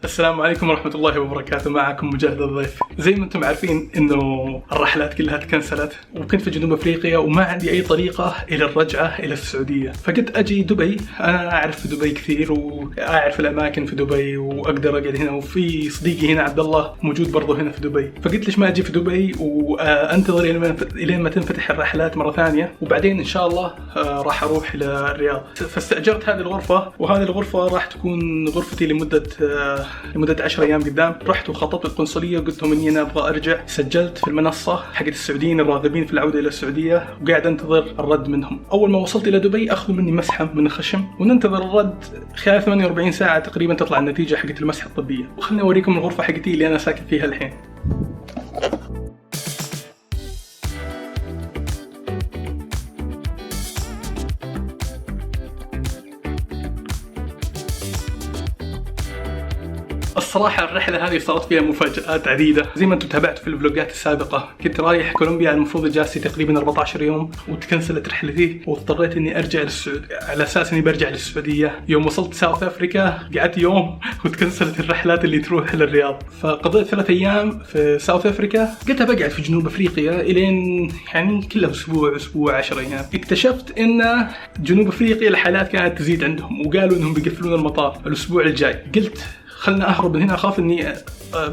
السلام عليكم ورحمة الله وبركاته. معكم مجاهد الضيف. زي ما انتم عارفين انه الرحلات كلها تكنسلت وكنت في جنوب افريقيا وما عندي اي طريقة الى الرجعة الى السعودية، فقلت اجي دبي. انا اعرف في دبي كثير واعرف الاماكن في دبي واقدر اقعد هنا، وفي صديقي هنا عبد الله موجود برضه هنا في دبي، فقلت ليش ما اجي في دبي وانتظر الين ما تنفتح الرحلات مرة ثانية، وبعدين ان شاء الله راح اروح الى الرياض. فاستأجرت هذه الغرفة، وهذه الغرفة راح تكون غرفتي لمدة 10 أيام قدام. رحت وخطبت القنصلية وقلت لهم إني أنا أبغى أرجع. سجلت في المنصة حقت السعوديين الراغبين في العودة إلى السعودية، وقاعد أنتظر الرد منهم. أول ما وصلت إلى دبي أخذوا مني مسحة من الخشم، وننتظر الرد خلال 48 ساعة تقريبا تطلع النتيجة حقت المسحة الطبية. وخلني أوريكم الغرفة حقتي اللي أنا ساكن فيها الحين. الصراحة الرحلة هذه صارت فيها مفاجآت عديدة. زي ما انتم تابعتوا في الفلوجات السابقة، كنت رايح كولومبيا، المفروض جالسي تقريبا 14 يوم، وتكنسلت رحلتي واضطريت اني ارجع للسعودية على اساس اني برجع للسعودية. يوم وصلت ساوث افريكا قعدت يوم وتكنسلت الرحلات اللي تروح للرياض، فقضيت 3 ايام في ساوث افريكا. قلت بقعد في جنوب افريقيا الين يعني كل اسبوع 10 ايام. اكتشفت ان جنوب افريقيا الحالات كانت تزيد عندهم، وقالوا انهم بيقفلون المطار الاسبوع الجاي. قلت خلنا اهرب من هنا، اخاف اني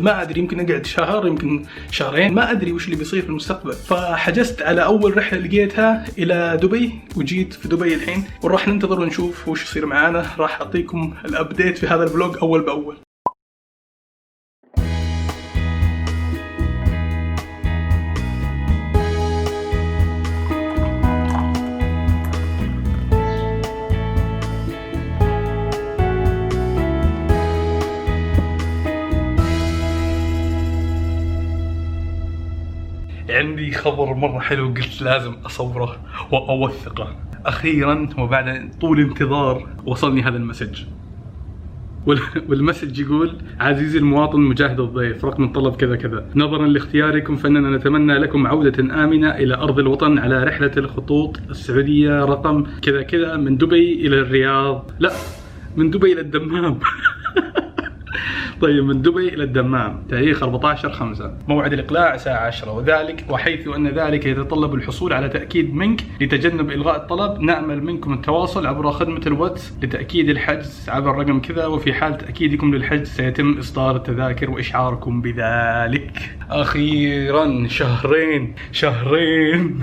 ما ادري، يمكن اقعد شهر يمكن شهرين، ما ادري وش اللي بيصير في المستقبل. فحجزت على اول رحله لقيتها الى دبي، وجيت في دبي الحين، وراح ننتظر ونشوف وش يصير معانا. راح اعطيكم الابديت في هذا الفلوج اول باول. عندي خبر مرة حلو، قلت لازم أصوره وأوثقه. أخيرا وبعد طول انتظار وصلني هذا المسج، والمسج يقول: عزيزي المواطن مجاهد الضيف، رقم الطلب كذا كذا، نظرا لاختياركم فإننا نتمنى لكم عودة آمنة إلى أرض الوطن على رحلة الخطوط السعودية رقم كذا كذا من دبي إلى الرياض. لا، من دبي إلى الدمام. طيب، من دبي إلى الدمام، تاريخ 14/5، موعد الإقلاع الساعة 10، وذلك وحيث أن ذلك يتطلب الحصول على تأكيد منك لتجنب إلغاء الطلب، نأمل منكم التواصل عبر خدمة الواتس لتأكيد الحجز عبر رقم كذا، وفي حال تأكيدكم للحجز سيتم إصدار التذاكر وإشعاركم بذلك. أخيرا شهرين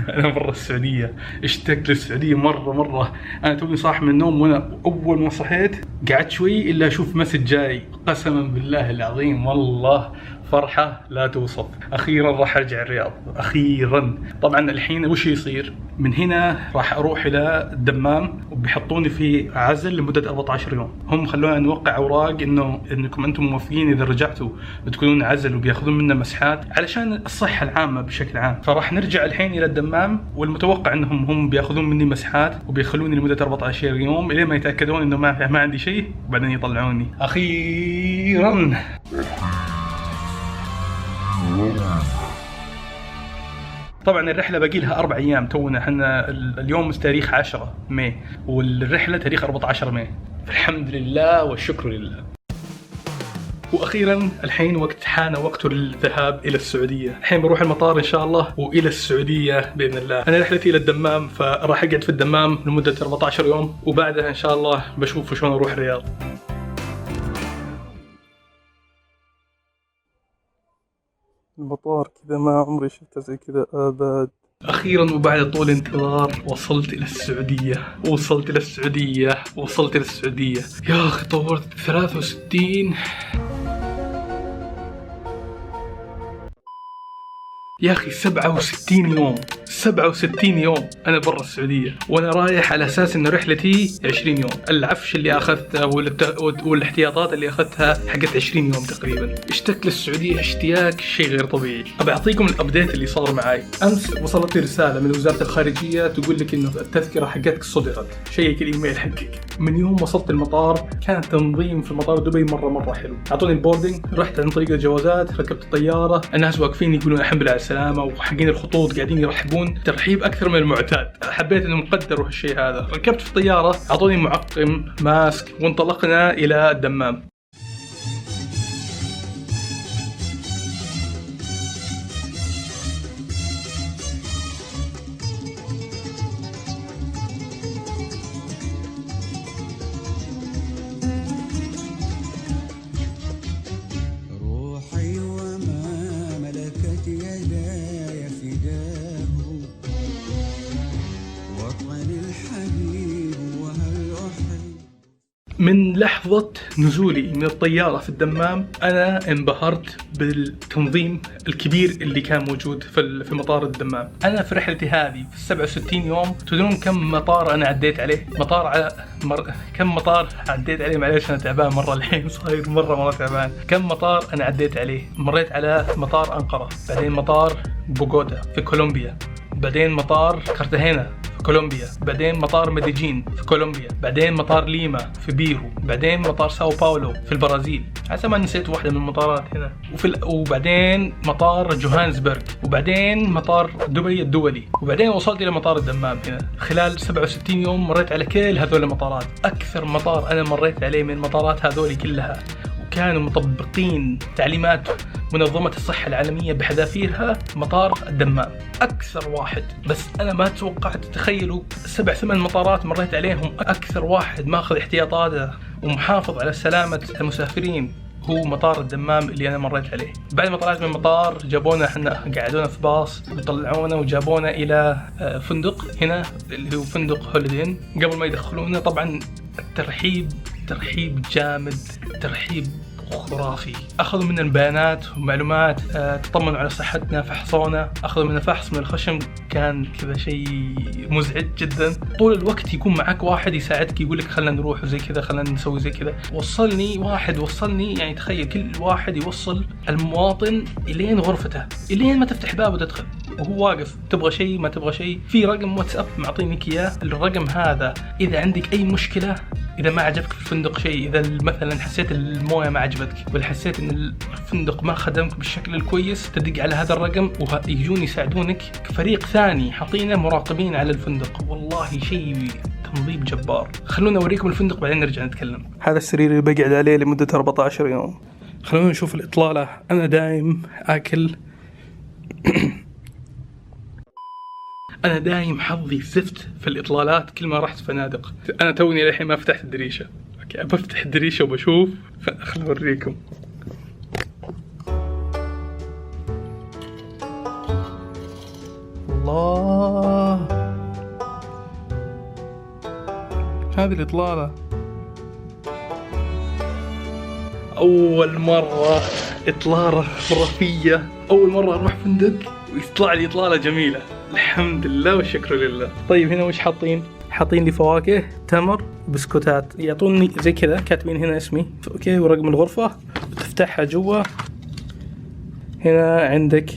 أنا برا السعودية. اشتقت للسعودية مرة. أنا توني صاح من النوم، وأنا أول ما صحيت قعدت شوي إلا أشوف مسج جاي، قسما بالله العظيم والله فرحة لا توصف. أخيرا راح أرجع الرياض، أخيرا. طبعا الحين وش يصير؟ من هنا راح أروح إلى الدمام، وبيحطوني في عزل لمدة 14 يوم. هم خلونا نوقع أوراق إنكم أنتم موافقين إذا رجعتوا بتكونون عزل، وبياخذون منا مسحات علشان الصحة العامة بشكل عام. فراح نرجع الحين إلى الدمام، والمتوقع إنهم هم بياخذون مني مسحات وبيخلوني لمدة 14 يوم إلى ما يتأكدون إنه ما عندي شيء، وبعدين يطلعوني أخيرا. طبعا الرحلة باقي لها 4 أيام، تونا احنا اليوم تاريخ 10 ماي، والرحلة تاريخ 14 ماي. الحمد لله والشكر لله. وأخيرا الحين حان وقت الذهاب إلى السعودية. الحين بروح المطار إن شاء الله وإلى السعودية بإذن الله. أنا رحلتي إلى الدمام، فراح أقعد في الدمام لمدة 14 يوم، وبعدها إن شاء الله بشوف شلون أروح الرياض. المطار كذا ما عمري شفته زي كذا أبد. أخيرا وبعد طول انتظار وصلت إلى السعودية. يا أخي طورت 63. يا أخي 67 يوم أنا برا السعودية، وأنا رايح على أساس إن رحلتي 20 يوم. العفش اللي أخذته والاحتياطات اللي أخذتها حقت 20 يوم تقريبا. اشتقت للسعودية اشتياق شيء غير طبيعي. أبى أعطيكم الأبديت اللي صار معي. أمس وصلت لي رسالة من وزارة الخارجية تقول لك إنه التذكرة حقتك صدرت. شيك الإيميل حقك. من يوم وصلت المطار كان تنظيم في مطار دبي مرة حلو. أعطوني البوردنج، رحت عن طريق الجوازات، ركبت الطيارة، الناس واقفين يقولون الحمد لله على السلامة، وحقين الخطوط قاعدين يرحبون ترحيب أكثر من المعتاد. حبيت إنهم قدروا هالشيء هذا. ركبت في الطيارة، أعطوني معقم، ماسك، وانطلقنا إلى الدمام. من لحظة نزولي من الطيارة في الدمام أنا انبهرت بالتنظيم الكبير اللي كان موجود في مطار الدمام. أنا في رحلتي هذه في 67 يوم تدرون كم مطار أنا عديت عليه؟ كم مطار عديت عليه؟ معليش أنا تعبان مرة الحين، صاير مرة تعبان. كم مطار أنا عديت عليه؟ مريت على مطار أنقرة، بعدين مطار بوغوتا في كولومبيا، بعدين مطار كارتاهينا في كولومبيا، بعدين مطار ميديجين في كولومبيا، بعدين مطار ليما في بيرو، بعدين مطار ساو باولو في البرازيل، حتى ما نسيت واحدة من المطارات هنا، وبعدين مطار جوهانسبرغ، وبعدين مطار دبي الدولي، وبعدين وصلت إلى مطار الدمام هنا. خلال 67 يوم مريت على كل هذول المطارات. أكثر مطار أنا مريت عليه من المطارات هذول كلها، كانوا مطبقين تعليمات منظمة الصحة العالمية بحذافيرها، مطار الدمام أكثر واحد. بس أنا ما توقعت، تخيلوا 7-8 مطارات مريت عليهم، أكثر واحد ماخذ احتياطاته ومحافظ على سلامة المسافرين هو مطار الدمام اللي أنا مريت عليه. بعد ما طلعت من المطار جابونا، احنا قعدونا في باص وطلعونا وجابونا إلى فندق هنا اللي هو فندق هوليدين. قبل ما يدخلونا طبعا ترحيب جامد، ترحيب خرافي. أخذوا منا البيانات ومعلومات، تطمنوا على صحتنا، فحصونا، أخذوا منا فحص من الخشم، كان كذا شيء مزعج جدا. طول الوقت يكون معك واحد يساعدك، يقولك خلنا نروح وزي كذا، خلنا نسوي زي كذا. وصلني يعني تخيل كل واحد يوصل المواطن إلين غرفته، إلين ما تفتح باب وتدخل وهو واقف. تبغى شيء ما تبغى شيء، في رقم واتساب معطينك إياه. الرقم هذا إذا عندك أي مشكلة، إذا ما عجبك في الفندق شيء، إذا مثلا حسيت الموية ما عجبتك ولا حسيت إن الفندق ما خدمك بالشكل الكويس، تدق على هذا الرقم ويجون يساعدونك. فريق ثاني حاطينه مراقبين على الفندق، والله شيء تنظيم جبار. خلونا أوريكم الفندق بعدين نرجع نتكلم. هذا السرير اللي بقعد عليه لمدة 14 يوم. خلونا نشوف الإطلالة. أنا دايم آكل أنا دايم حظي زفت في الإطلالات كل ما رحت فنادق. أنا توني للحين ما فتحت الدريشة. أوكي، بفتح الدريشة وبشوف. خلنا أوريكم. الله، هذه الإطلالة أول مرة إطلالة خرافية. أول مرة أروح فندق ويطلع لي إطلالة جميلة، الحمد لله والشكر لله. طيب هنا وش حاطين لي فواكه، تمر، بسكوتات. يعطوني زي كذا، كاتبين هنا اسمي اوكي ورقم الغرفة، وتفتحها جوا. هنا عندك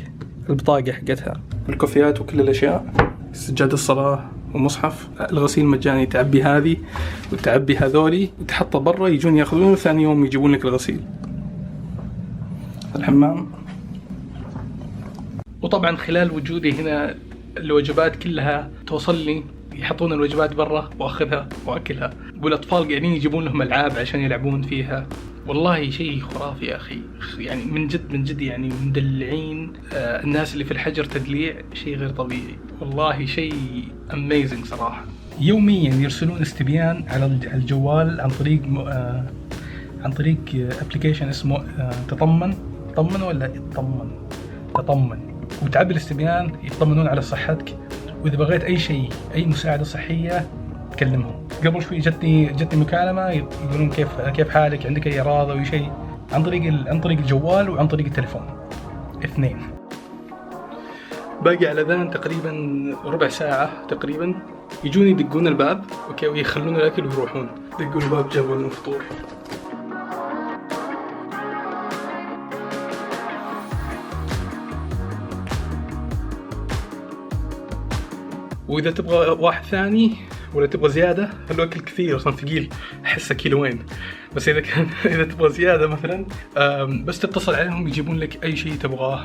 البطاقة حقتها، الكوفيات وكل الأشياء، سجادة الصلاة ومصحف. الغسيل مجاني، تعبي هذه وتعبي هذولي وتحطه برا، يجون ياخذونه ثاني يوم يجيبون لك الغسيل. الحمام. وطبعا خلال وجودي هنا الوجبات كلها توصلني، يحطون الوجبات برا واخذها واكلها، والاطفال قاعدين يجيبون لهم العاب عشان يلعبون فيها. والله شيء خرافي يا اخي، يعني من جد يعني مدلعين الناس اللي في الحجر تدليع شيء غير طبيعي. والله شيء اميزنج صراحه. يوميا يرسلون استبيان على الجوال عن طريق ابلكيشن اسمه تطمن وتعبي الاستبيان، يطمنون على صحتك، واذا بغيت اي شيء، اي مساعده صحيه تكلمهم. قبل شوي جتني مكالمه يقولون كيف حالك، عندك اي اعراض او شيء، عن طريق الجوال وعن طريق التليفون، اثنين. باقي على الاذان تقريبا ربع ساعه تقريبا، يجون يدقون الباب اوكي ويخلون الاكل ويروحون. دقوا الباب جابوا لنا فطور. وإذا تبغى واحد ثاني ولا تبغى زيادة، الأكل كثير أصلاً ثقيل، أحسه كيلوين. بس إذا تبغى زيادة مثلاً بس تتصل عليهم يجيبون لك أي شيء تبغاه،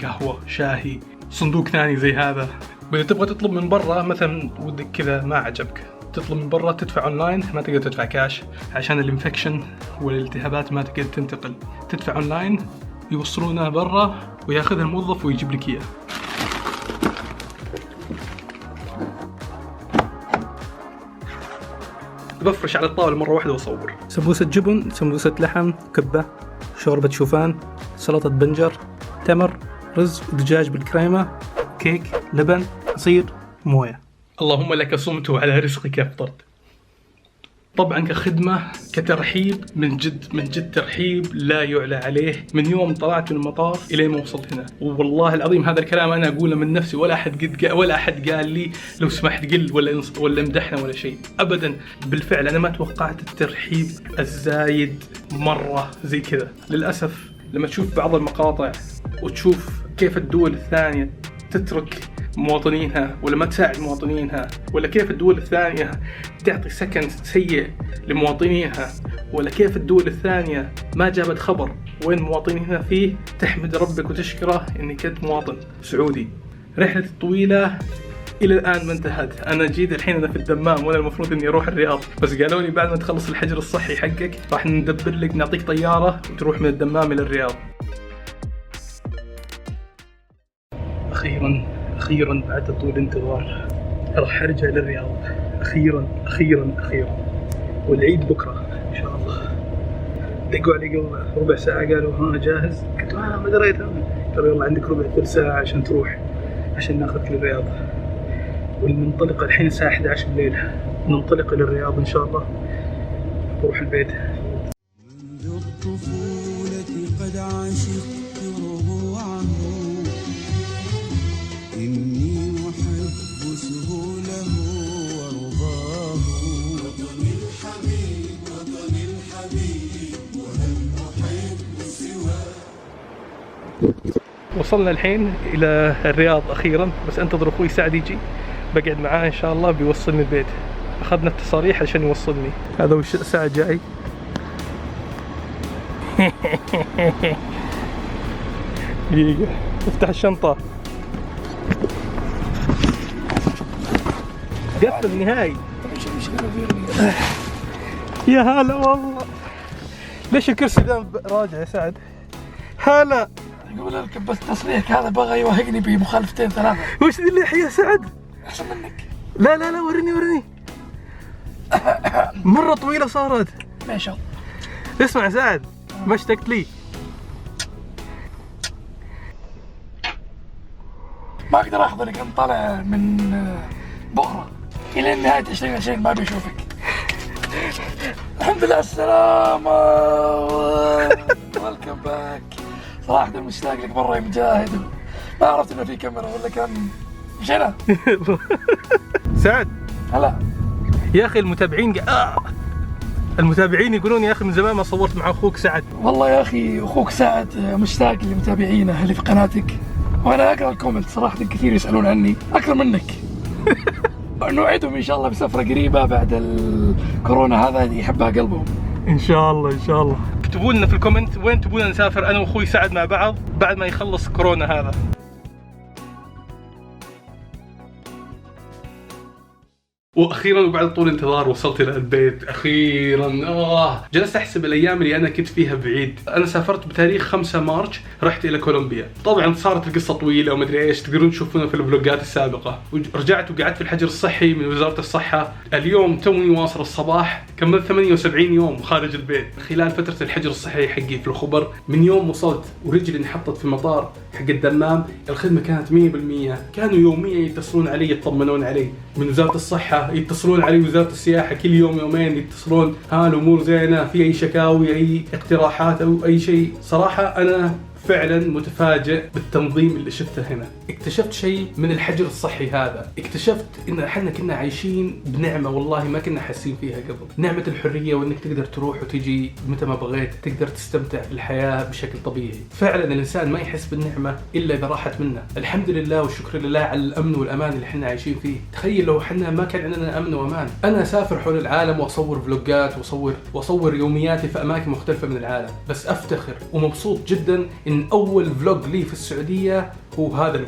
قهوة، شاهي، صندوق ثاني زي هذا. وإذا تبغى تطلب من برا مثلاً ودك كذا ما عجبك تطلب من برا، تدفع أونلاين، ما تقدر تدفع كاش عشان الانفكشن والالتهابات ما تقدر تنتقل. تدفع أونلاين، يوصلونه برا وياخذها الموظف ويجيب لك إياه. بفرش على الطاولة مرة واحدة وأصور. سمبوسة جبن، سمبوسة لحم، كبة، شوربة شوفان، سلطة بنجر، تمر، رز ودجاج بالكريمة، كيك، لبن، عصير، موية. اللهم لك صمت وعلى رزقك أفطرت. طبعا كخدمة كترحيب من جد ترحيب لا يعلى عليه. من يوم طلعت من المطار إلى ما وصلت هنا، والله العظيم هذا الكلام أنا أقوله من نفسي، ولا أحد قال لي لو سمحت قل ولا مدحنا ولا شيء أبدا. بالفعل أنا ما توقعت الترحيب الزايد مرة زي كذا. للأسف لما تشوف بعض المقاطع وتشوف كيف الدول الثانية تترك مواطنينها ولا ما تساعد مواطنينها، ولا كيف الدول الثانية تعطي سكن سيء لمواطنيها، ولا كيف الدول الثانية ما جابت خبر وين مواطنينها فيه، تحمد ربك وتشكره انك انت مواطن سعودي. رحلة طويلة الى الان ما انتهت. انا جيت الحين انا في الدمام وانا المفروض اني اروح الرياض، بس قالوا لي بعد ما تخلص الحجر الصحي حقك راح ندبر لك، نعطيك طيارة وتروح من الدمام الى الرياض. أخيراً بعد طول انتظار راح أرجع للرياض. أخيراً. والعيد بكرة إن شاء الله. دقوا علي قبل ربع ساعة قالوا ها جاهز؟ قلت ما دريت أنا. قالوا يلا عندك ربع ثلث ساعة عشان تروح، عشان ناخذك للرياض. وننطلق الحين الساعة 11 بالليل، ننطلق للرياض إن شاء الله. بروح البيت. منذ الطفولة قد عشقت ربوعه، إني محب سهوله ورضاه. وطني الحبيب وهل أحب سواه. وصلنا الحين إلى الرياض أخيرا، بس أنتظر أخوي سعد يجي بقعد معاه إن شاء الله بيوصلني البيت. أخذنا التصاريح عشان يوصلني. هذا وش سعد جاي. دقيقة افتح الشنطة. قفل نهائي. يا هلا والله. ليش الكرسي ذا راجع يا سعد؟ هلا. يقول لك بس تصريحك هذا بغى يوهقني بمخالفتين ثلاثة. وش ذي اللي يا سعد؟ أحسن منك. لا وريني. مرة طويلة صارت. ما شاء الله. اسمع سعد، ما اشتقت لي؟ ما أقدر أحضرك، أنا طالع من بكرة إلى نهاية 2020 ما بيشوفك. الحمد لله السلامة. ويلكم باك. صراحة مشتاق لك مرة يا مجاهد. ما عرفت إنه في كاميرا ولا كان مشينا. سعد هلا يا أخي المتابعين يقولون يا أخي من زمان ما صورت مع أخوك سعد. والله يا أخي أخوك سعد مشتاق لمتابعينه اللي في قناتك، وأنا أقرأ الكومنت صراحة كثير يسألون عني أكثر منك. نوعدهم إن شاء الله بسفرة قريبة بعد الكورونا هذا اللي يحبها قلبهم. إن شاء الله. اكتبوا لنا في الكومنت وين تبون نسافر أنا وأخوي سعد مع بعض بعد ما يخلص كورونا هذا. واخيرا وبعد طول انتظار وصلت الى البيت اخيرا. جلست احسب الايام اللي انا كنت فيها بعيد. انا سافرت بتاريخ 5 مارس، رحت الى كولومبيا. طبعا صارت القصه طويله ومدري ايش، تقدرون تشوفونها في الفلوجات السابقه. ورجعت وقعدت في الحجر الصحي من وزاره الصحه. اليوم توني واصل الصباح، كملت 78 يوم خارج البيت خلال فتره الحجر الصحي حقي في الخبر. من يوم وصلت ورجلي انحطت في المطار حق الدمام، الخدمه كانت 100%. كانوا يوميا يتصلون علي يطمنون علي من وزاره الصحه، يتصلون علي وزارة السياحة كل يوم يومين يتصلون، ها الأمور زينة، في أي شكاوي، أي اقتراحات أو أي شيء. صراحة أنا فعلا متفاجئ بالتنظيم اللي شفته هنا. اكتشفت شيء من الحجر الصحي هذا، اكتشفت ان احنا كنا عايشين بنعمة والله ما كنا حاسين فيها قبل. نعمة الحرية وانك تقدر تروح وتجي متى ما بغيت، تقدر تستمتع بالحياة بشكل طبيعي. فعلا الانسان ما يحس بالنعمة الا اذا راحت منه. الحمد لله والشكر لله على الامن والامان اللي احنا عايشين فيه. تخيل لو احنا ما كان عندنا امن وامان. انا اسافر حول العالم واصور فلوجات واصور يومياتي في اماكن مختلفة من العالم، بس افتخر ومبسوط جدا ان اول فلوج لي في السعودية هو هذا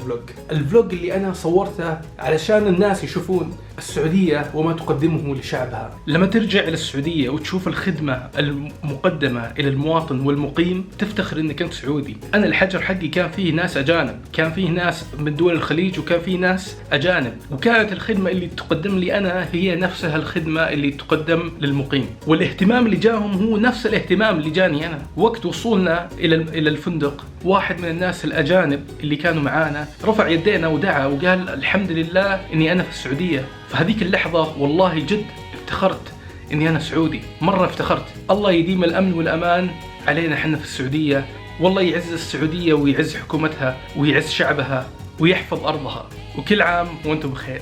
الفلوج اللي انا صورته علشان الناس يشوفون السعودية وما تقدمه لشعبها. لما ترجع إلى السعودية وتشوف الخدمة المقدمة إلى المواطن والمقيم تفتخر إنك أنت سعودي. أنا الحجر حقي كان فيه ناس أجانب، كان فيه ناس من دول الخليج وكان فيه ناس أجانب، وكانت الخدمة اللي تقدم لي أنا هي نفسها الخدمة اللي تقدم للمقيم، والاهتمام اللي جاهم هو نفس الاهتمام اللي جاني أنا. وقت وصولنا إلى الفندق، واحد من الناس الأجانب اللي كانوا معانا رفع يدينا ودعا وقال الحمد لله إني أنا في السعودية. فهذيك اللحظة والله جد افتخرت إني أنا سعودي. مرة افتخرت. الله يديم الأمن والأمان علينا حنا في السعودية، والله يعز السعودية ويعز حكومتها ويعز شعبها ويحفظ أرضها، وكل عام وأنتم بخير.